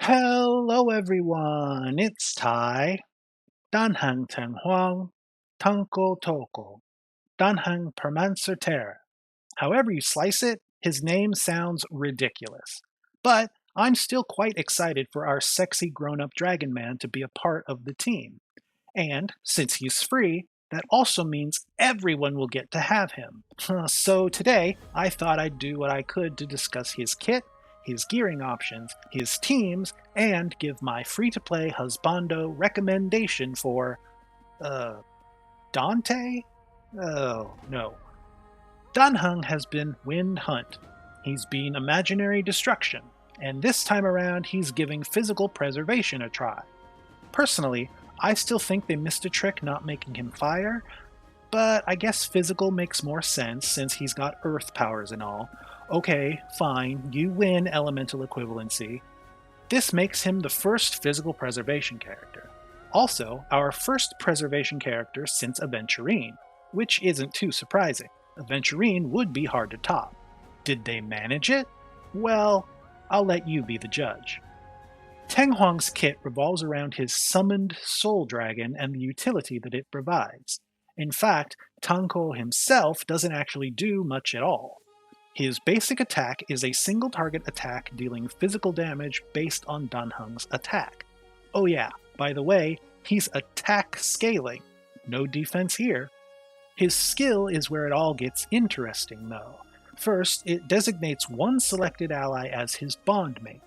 Hello everyone, it's Tai. Dan Heng Tanko Toko. Dan Heng Permansor Terrae. However you slice it, his name sounds ridiculous. But I'm still quite excited for our sexy grown-up dragon man to be a part of the team. And since he's free, that also means everyone will get to have him. So today, I thought I'd do what I could to discuss his kit, his gearing options, his teams, and give my free-to-play Husbando recommendation for, Dante? Oh, no. Dan Heng has been Wind Hunt. He's been Imaginary Destruction. And this time around, he's giving Physical Preservation a try. Personally, I still think they missed a trick not making him fire, but I guess physical makes more sense since he's got earth powers and all. Okay, fine, you win elemental equivalency. This makes him the first physical preservation character. Also, our first preservation character since Aventurine, which isn't too surprising. Aventurine would be hard to top. Did they manage it? Well, I'll let you be the judge. Teng Huang's kit revolves around his summoned soul dragon and the utility that it provides. In fact, Tanko himself doesn't actually do much at all. His basic attack is a single target attack dealing physical damage based on Dan Heng's attack. Oh yeah, by the way, he's attack scaling. No defense here. His skill is where it all gets interesting though. First, it designates one selected ally as his bondmate.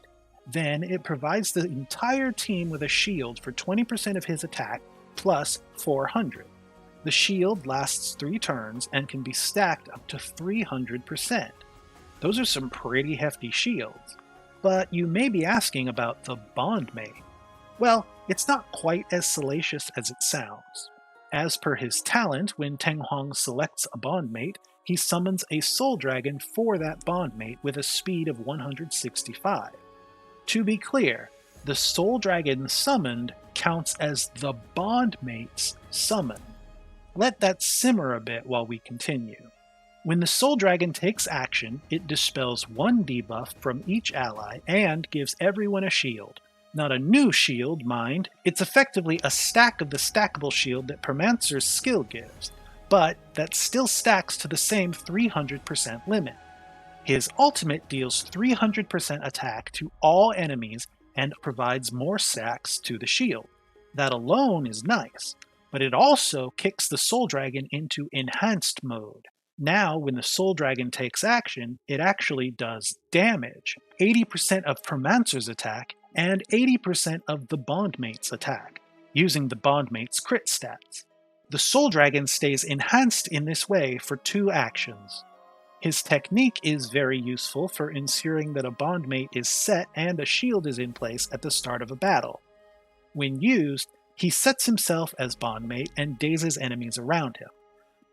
Then it provides the entire team with a shield for 20% of his attack, plus 400. The shield lasts 3 turns and can be stacked up to 300%. Those are some pretty hefty shields. But you may be asking about the bondmate. Well, it's not quite as salacious as it sounds. As per his talent, when Teng Huang selects a bondmate, he summons a soul dragon for that bondmate with a speed of 165. To be clear, the soul dragon summoned counts as the bondmate's summon. Let that simmer a bit while we continue. When the soul dragon takes action, it dispels 1 debuff from each ally and gives everyone a shield. Not a new shield, mind, it's effectively a stack of the stackable shield that Permansor's skill gives, but that still stacks to the same 300% limit. His ultimate deals 300% attack to all enemies and provides more stacks to the shield. That alone is nice, but it also kicks the Soul Dragon into Enhanced mode. Now, when the Soul Dragon takes action, it actually does damage, 80% of Permansor's attack and 80% of the Bondmate's attack, using the Bondmate's crit stats. The Soul Dragon stays enhanced in this way for 2 actions. His technique is very useful for ensuring that a bondmate is set and a shield is in place at the start of a battle. When used, he sets himself as bondmate and dazes enemies around him.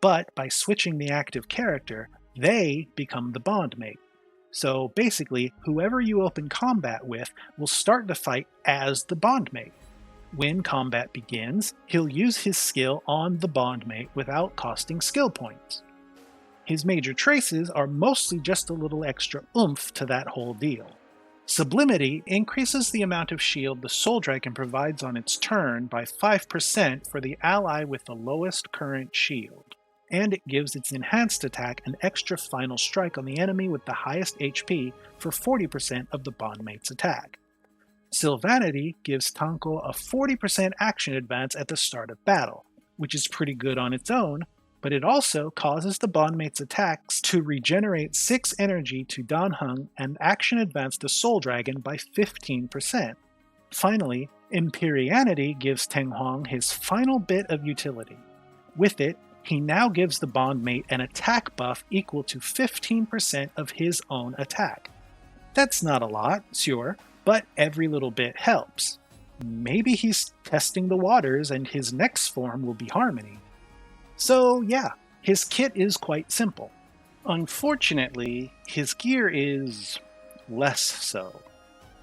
But by switching the active character, they become the bondmate. So basically, whoever you open combat with will start the fight as the bondmate. When combat begins, he'll use his skill on the bondmate without costing skill points. His major traces are mostly just a little extra oomph to that whole deal. Sublimity increases the amount of shield the Soul Dragon provides on its turn by 5% for the ally with the lowest current shield, and it gives its enhanced attack an extra final strike on the enemy with the highest HP for 40% of the bondmate's attack. Sylvanity gives Tanko a 40% action advance at the start of battle, which is pretty good on its own, but it also causes the bondmate's attacks to regenerate 6 energy to Dan Heng and action advance the Soul Dragon by 15%. Finally, Imperianity gives Teng Huang his final bit of utility. With it, he now gives the bondmate an attack buff equal to 15% of his own attack. That's not a lot, sure, but every little bit helps. Maybe he's testing the waters and his next form will be Harmony. So yeah, his kit is quite simple. Unfortunately, his gear is less so.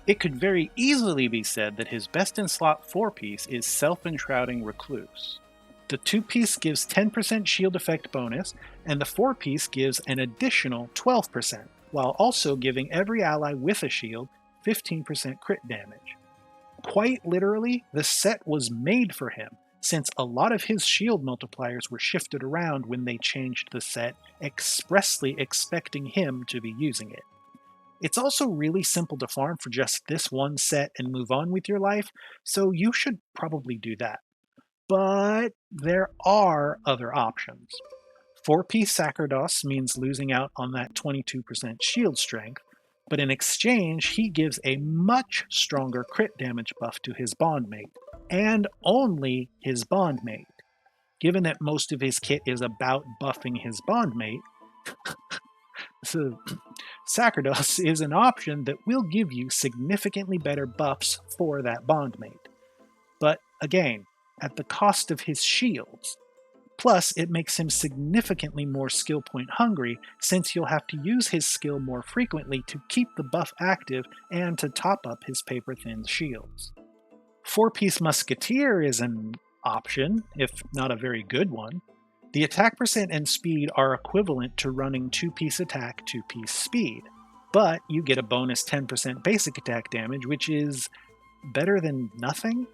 It could very easily be said that his best-in-slot 4-piece is Self-Enshrouding Recluse. The 2-piece gives 10% shield effect bonus, and the 4-piece gives an additional 12%, while also giving every ally with a shield 15% crit damage. Quite literally, the set was made for him, since a lot of his shield multipliers were shifted around when they changed the set, expressly expecting him to be using it. It's also really simple to farm for just this one set and move on with your life, so you should probably do that. But there are other options. 4-piece Sacerdos means losing out on that 22% shield strength, but in exchange he gives a much stronger crit damage buff to his bondmate, and only his bondmate. Given that most of his kit is about buffing his bondmate, so Sacerdos is an option that will give you significantly better buffs for that bondmate. But again, at the cost of his shields. Plus, it makes him significantly more skill point hungry, since you'll have to use his skill more frequently to keep the buff active and to top up his paper-thin shields. 4-piece Musketeer is an option, if not a very good one. The attack percent and speed are equivalent to running 2-piece attack, 2-piece speed, but you get a bonus 10% basic attack damage, which is better than nothing.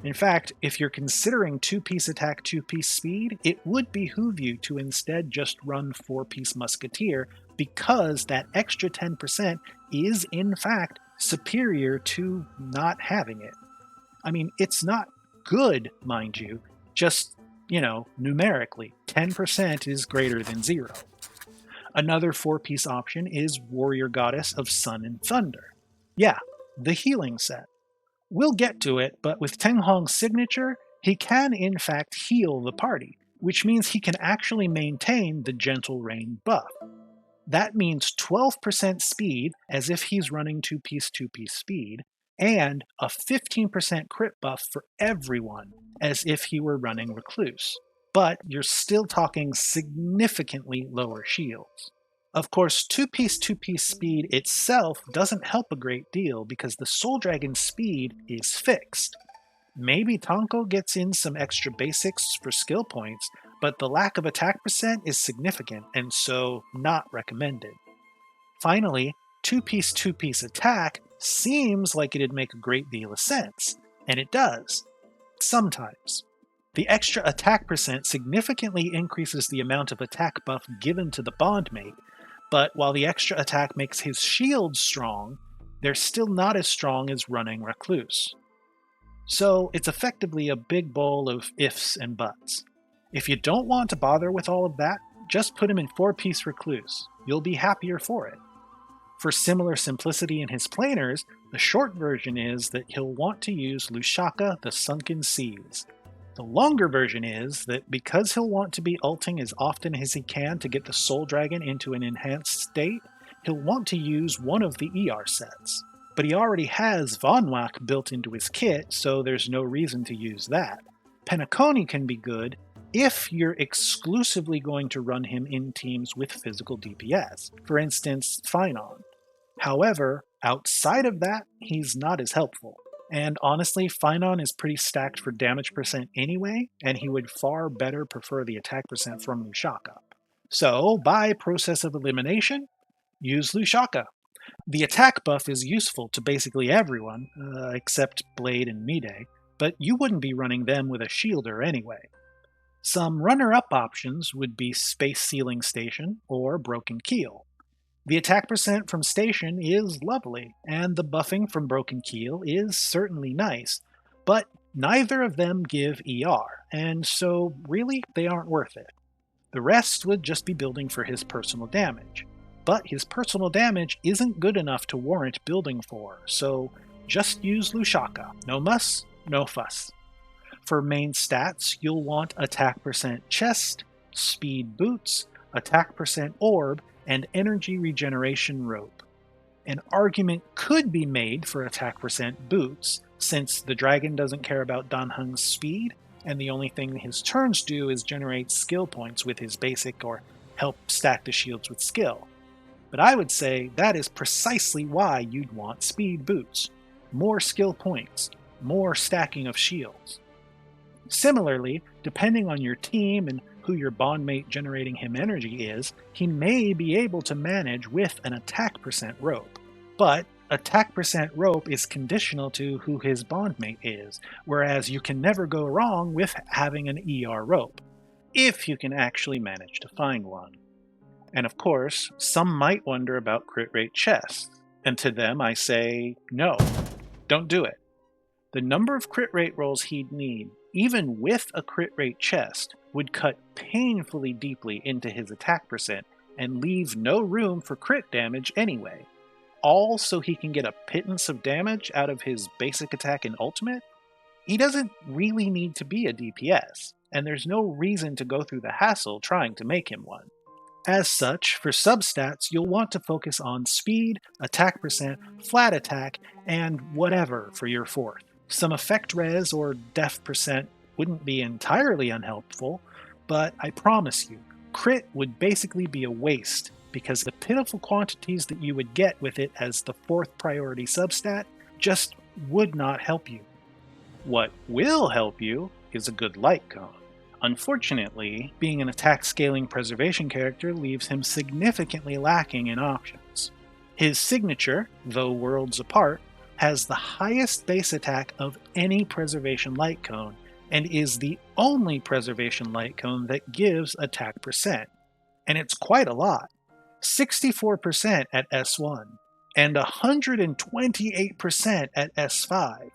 In fact, if you're considering 2-piece attack, 2-piece speed, it would behoove you to instead just run 4-piece Musketeer, because that extra 10% is in fact superior to not having it. I mean, it's not good, mind you, just, numerically, 10% is greater than 0. Another 4-piece option is Warrior Goddess of Sun and Thunder. Yeah, the healing set. We'll get to it, but with Teng Hong's signature, he can in fact heal the party, which means he can actually maintain the Gentle Rain buff. That means 12% speed, as if he's running 2-piece speed, and a 15% crit buff for everyone, as if he were running Recluse. But you're still talking significantly lower shields. Of course, 2-piece speed itself doesn't help a great deal because the Soul Dragon's speed is fixed. Maybe Tonko gets in some extra basics for skill points, but the lack of attack percent is significant and so not recommended. Finally, 2-piece attack seems like it'd make a great deal of sense, and it does. Sometimes. The extra attack percent significantly increases the amount of attack buff given to the bondmate, but while the extra attack makes his shield strong, they're still not as strong as running Recluse. So it's effectively a big bowl of ifs and buts. If you don't want to bother with all of that, just put him in 4-piece Recluse. You'll be happier for it. For similar simplicity in his planers, the short version is that he'll want to use Lushaka the Sunken Seas. The longer version is that because he'll want to be ulting as often as he can to get the Soul Dragon into an enhanced state, he'll want to use one of the ER sets. But he already has Von Wak built into his kit, so there's no reason to use that. Penacony can be good if you're exclusively going to run him in teams with physical DPS, for instance, Phynon. However, outside of that, he's not as helpful. And honestly, Phynon is pretty stacked for damage percent anyway, and he would far better prefer the attack percent from Lushaka. So, by process of elimination, use Lushaka. The attack buff is useful to basically everyone, except Blade and Mide, but you wouldn't be running them with a shielder anyway. Some runner-up options would be Space Sealing Station or Broken Keel. The attack percent from Station is lovely, and the buffing from Broken Keel is certainly nice, but neither of them give ER, and so really they aren't worth it. The rest would just be building for his personal damage, but his personal damage isn't good enough to warrant building for, so just use Lushaka. No muss, no fuss. For main stats, you'll want attack percent chest, speed boots, attack percent orb, and energy regeneration rope. An argument could be made for attack percent boots, since the dragon doesn't care about Dan Heng's speed, and the only thing his turns do is generate skill points with his basic or help stack the shields with skill. But I would say that is precisely why you'd want speed boots. More skill points, more stacking of shields. Similarly, depending on your team and who your bondmate generating him energy is, he may be able to manage with an attack percent rope. But Attack percent rope is conditional to who his bondmate is, whereas you can never go wrong with having an ER rope, if you can actually manage to find one. And of course, some might wonder about crit rate chests, and to them I say, no, don't do it. The number of crit rate rolls he'd need, even with a crit rate chest, would cut painfully deeply into his attack percent and leave no room for crit damage anyway. All so he can get a pittance of damage out of his basic attack and ultimate? He doesn't really need to be a DPS, and there's no reason to go through the hassle trying to make him one. As such, for substats, you'll want to focus on speed, attack percent, flat attack, and whatever for your fourth. Some effect res or def percent wouldn't be entirely unhelpful, but I promise you, crit would basically be a waste, because the pitiful quantities that you would get with it as the fourth priority substat just would not help you. What will help you is a good light cone. Unfortunately, being an attack scaling preservation character leaves him significantly lacking in options. His signature, though worlds apart, has the highest base attack of any preservation light cone, and is the only preservation light cone that gives attack percent. And it's quite a lot. 64% at S1, and 128% at S5.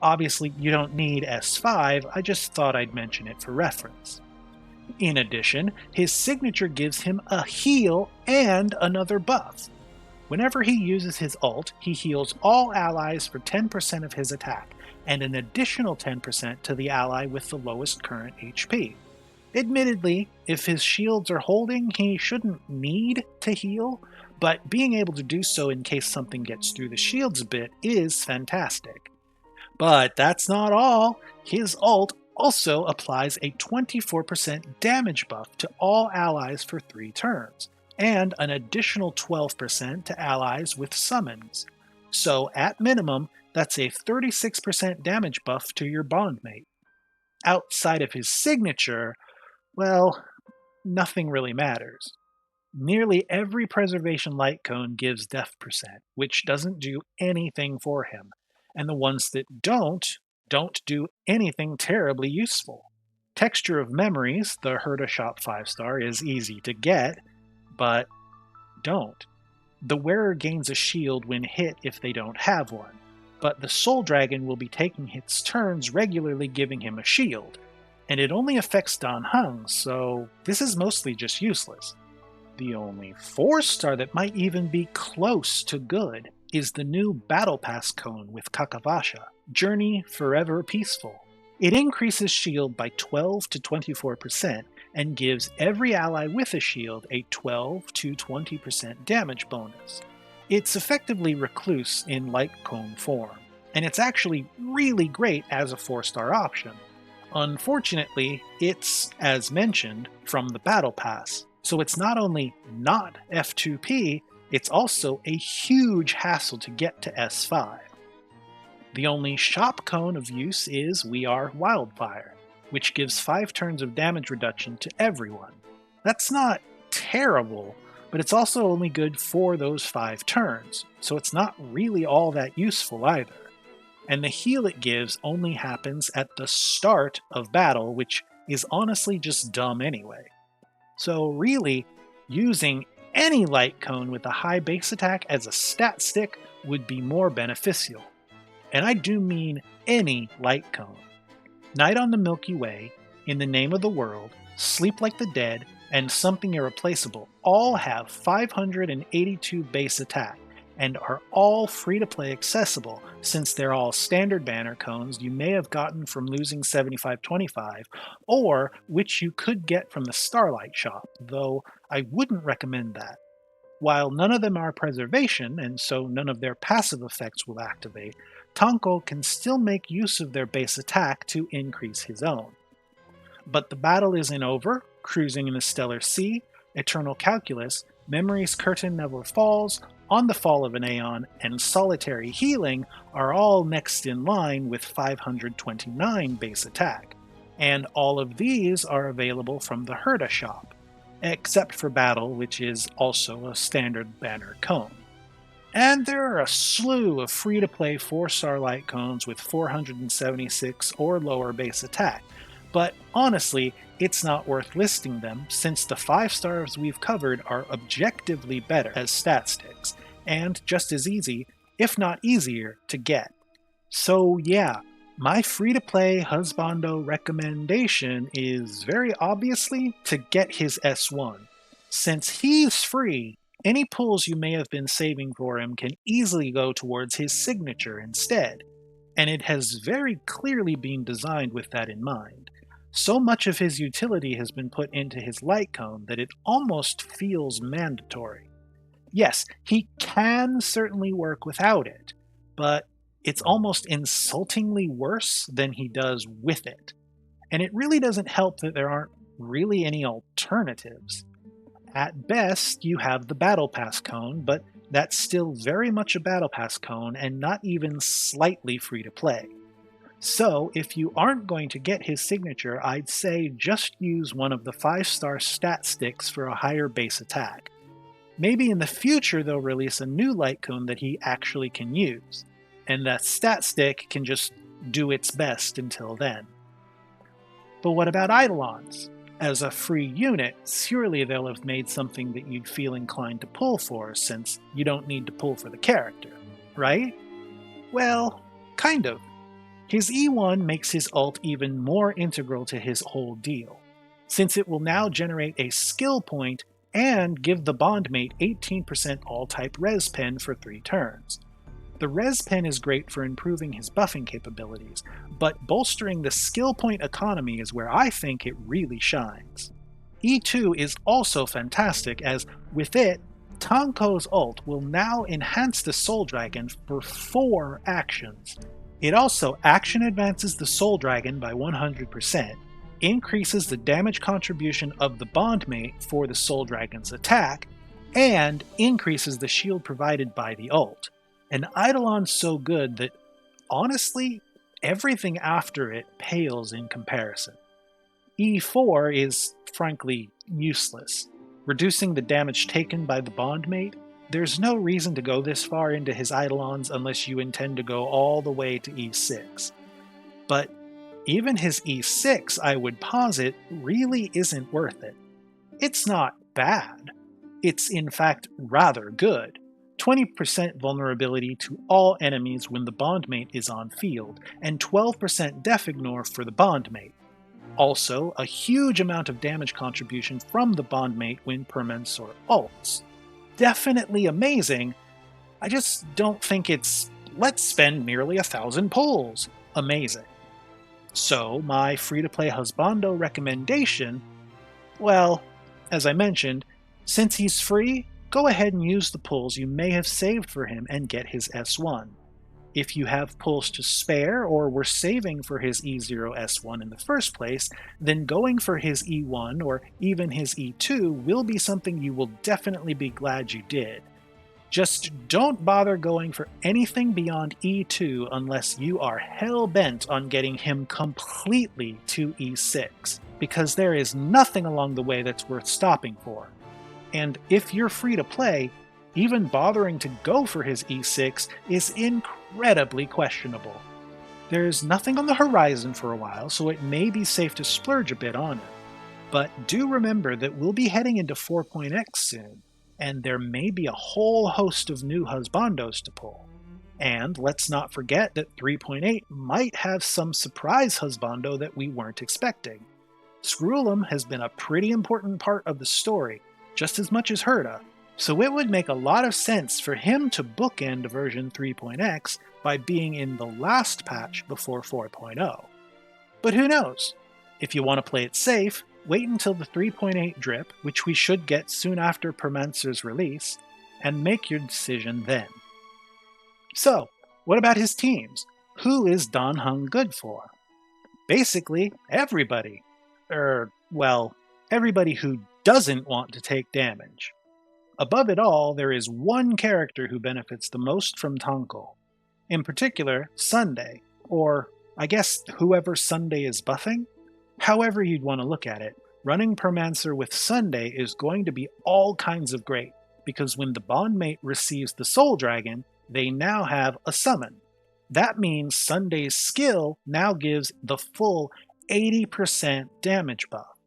Obviously, you don't need S5, I just thought I'd mention it for reference. In addition, his signature gives him a heal and another buff. Whenever he uses his ult, he heals all allies for 10% of his attack, and an additional 10% to the ally with the lowest current HP. Admittedly, if his shields are holding, he shouldn't need to heal, but being able to do so in case something gets through the shields a bit is fantastic. But that's not all. His ult also applies a 24% damage buff to all allies for 3 turns, and an additional 12% to allies with summons. So at minimum, that's a 36% damage buff to your bondmate. Outside of his signature, well, nothing really matters. Nearly every preservation light cone gives def percent, which doesn't do anything for him, and the ones that don't do anything terribly useful. Texture of Memories, the Herda Shop 5-star, is easy to get, but don't. The wearer gains a shield when hit if they don't have one, but the Soul Dragon will be taking its turns regularly giving him a shield, and it only affects Dan Heng, so this is mostly just useless. The only 4-star that might even be close to good is the new Battle Pass cone with Kakavasha, Journey Forever Peaceful. It increases shield by 12 to 24% and gives every ally with a shield a 12 to 20% damage bonus. It's effectively Recluse in light cone form, and it's actually really great as a 4-star option. Unfortunately, it's, as mentioned, from the Battle Pass, so it's not only not F2P, it's also a huge hassle to get to S5. The only shop cone of use is We Are Wildfire, which gives 5 turns of damage reduction to everyone. That's not terrible, but it's also only good for those 5 turns, so it's not really all that useful either. And the heal it gives only happens at the start of battle, which is honestly just dumb anyway. So really, using any light cone with a high base attack as a stat stick would be more beneficial. And I do mean any light cone. Night on the Milky Way, In the Name of the World, Sleep Like the Dead, and Something Irreplaceable all have 582 base attack, and are all free-to-play accessible since they're all standard banner cones you may have gotten from losing 7525, or which you could get from the Starlight shop, though I wouldn't recommend that. While none of them are preservation, and so none of their passive effects will activate, Tonko can still make use of their base attack to increase his own. But the battle isn't over. Cruising in the Stellar Sea, Eternal Calculus, Memory's Curtain Never Falls, On the Fall of an Aeon, and Solitary Healing are all next in line with 529 base attack, and all of these are available from the Herda shop, except for Battle, which is also a standard banner cone. And there are a slew of free-to-play 4-star light cones with 476 or lower base attack, but honestly, it's not worth listing them since the 5 stars we've covered are objectively better as stat sticks, and just as easy, if not easier, to get. So yeah, my free-to-play Husbando recommendation is very obviously to get his S1. Since he's free, any pulls you may have been saving for him can easily go towards his signature instead, and it has very clearly been designed with that in mind. So much of his utility has been put into his light cone that it almost feels mandatory. Yes, he can certainly work without it, but it's almost insultingly worse than he does with it. And it really doesn't help that there aren't really any alternatives. At best, you have the Battle Pass cone, but that's still very much a Battle Pass cone and not even slightly free to play. So, if you aren't going to get his signature, I'd say just use one of the 5-star stat sticks for a higher base attack. Maybe in the future they'll release a new light cone that he actually can use, and that stat stick can just do its best until then. But what about Eidolons? As a free unit, surely they'll have made something that you'd feel inclined to pull for, since you don't need to pull for the character, right? Well, kind of. His E1 makes his ult even more integral to his whole deal, since it will now generate a skill point and give the bondmate 18% all-type res pen for 3 turns. The res pen is great for improving his buffing capabilities, but bolstering the skill point economy is where I think it really shines. E2 is also fantastic as, with it, Tanko's ult will now enhance the Soul Dragon for 4 actions. It also action advances the Soul Dragon by 100%, increases the damage contribution of the bondmate for the Soul Dragon's attack, and increases the shield provided by the ult. And Eidolon's so good that, honestly, everything after it pales in comparison. E4 is, frankly, useless. Reducing the damage taken by the bondmate, there's no reason to go this far into his Eidolons unless you intend to go all the way to E6. But even his E6, I would posit, really isn't worth it. It's not bad. It's in fact rather good. 20% vulnerability to all enemies when the bondmate is on field, and 12% def ignore for the bondmate. Also, a huge amount of damage contribution from the bondmate when Permansor ults. Definitely amazing, I just don't think it's let's spend nearly 1,000 pulls amazing. So, my free-to-play Husbando recommendation, well, as I mentioned, since he's free, go ahead and use the pulls you may have saved for him and get his S1. If you have pulls to spare or were saving for his E0 S1 in the first place, then going for his E1 or even his E2 will be something you will definitely be glad you did. Just don't bother going for anything beyond E2 unless you are hell-bent on getting him completely to E6, because there is nothing along the way that's worth stopping for. And if you're free to play, even bothering to go for his E6 is incredibly questionable. There's nothing on the horizon for a while, so it may be safe to splurge a bit on it. But do remember that we'll be heading into 4.x soon, and there may be a whole host of new Husbandos to pull. And let's not forget that 3.8 might have some surprise Husbando that we weren't expecting. Screwlum has been a pretty important part of the story, just as much as Herta, so it would make a lot of sense for him to bookend version 3.x by being in the last patch before 4.0. But who knows? If you want to play it safe, wait until the 3.8 drip, which we should get soon after Permansor's release, and make your decision then. So, what about his teams? Who is Dan Heng good for? Basically, everybody. Everybody who doesn't want to take damage. Above it all, there is one character who benefits the most from Tanko. In particular, Sunday, or I guess whoever Sunday is buffing? However you'd want to look at it, running Permansor with Sunday is going to be all kinds of great. because when the bondmate receives the Soul Dragon, they now have a summon. That means Sunday's skill now gives the full 80% damage buff.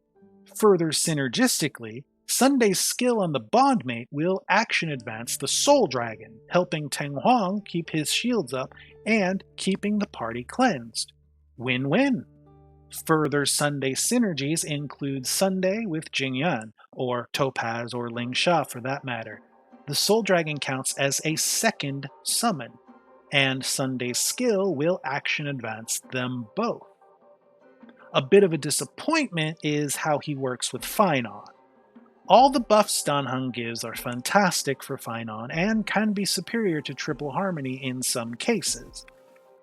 Further synergistically, Sunday's skill on the bondmate will action advance the Soul Dragon, helping Teng Huang keep his shields up and keeping the party cleansed. Win-win! Further Sunday synergies include Sunday with Jingyan, or Topaz or Ling Sha for that matter. The Soul Dragon counts as a second summon, and Sunday's skill will action advance them both. A bit of a disappointment is how he works with Finon. All the buffs Dan Heng gives are fantastic for Finon and can be superior to Triple Harmony in some cases.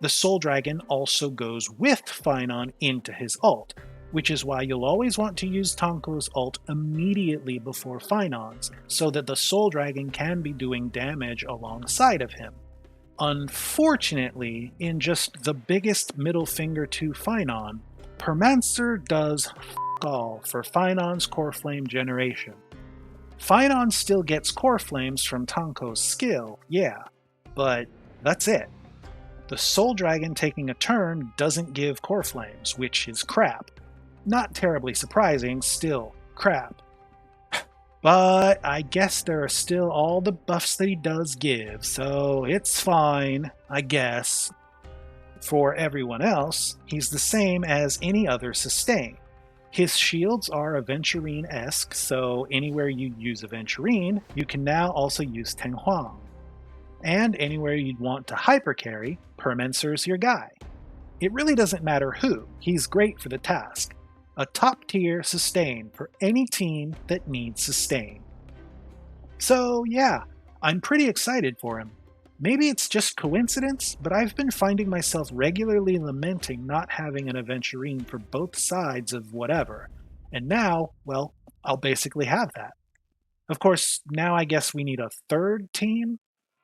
The Soul Dragon also goes with Finon into his ult, which is why you'll always want to use Tonko's ult immediately before Finon's, so that the Soul Dragon can be doing damage alongside of him. Unfortunately, in just the biggest middle finger to Finon, Permansor does all for Finon's Core Flame generation. Finon still gets Core Flames from Tonko's skill, yeah, but that's it. The Soul Dragon taking a turn doesn't give Core Flames, which is crap. Not terribly surprising, still crap. But I guess there are still all the buffs that he does give, so it's fine, I guess. For everyone else, he's the same as any other sustain. His shields are Aventurine-esque, so anywhere you use Aventurine, you can now also use Teng Huang. And anywhere you'd want to hypercarry, Permansor's your guy. It really doesn't matter who, he's great for the task. A top-tier sustain for any team that needs sustain. So yeah, I'm pretty excited for him. Maybe it's just coincidence, but I've been finding myself regularly lamenting not having an Aventurine for both sides of whatever. And now, well, I'll basically have that. Of course, now I guess we need a third team?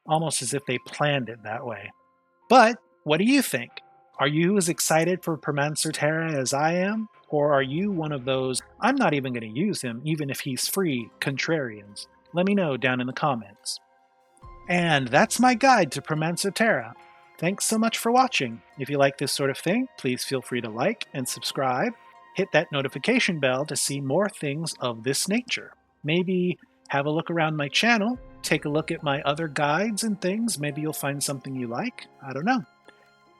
Almost as if they planned it that way. But what do you think? Are you as excited for Permansor Terrae as I am? Or are you one of those, I'm not even going to use him even if he's free, contrarians? Let me know down in the comments. And that's my guide to Permansor Terrae. Thanks so much for watching. If you like this sort of thing, please feel free to like and subscribe. Hit that notification bell to see more things of this nature. Maybe have a look around my channel, take a look at my other guides and things. Maybe you'll find something you like. I don't know.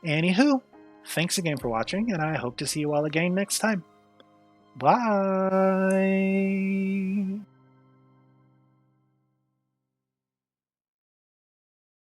Anywho, thanks again for watching, and I hope to see you all again next time. Bye!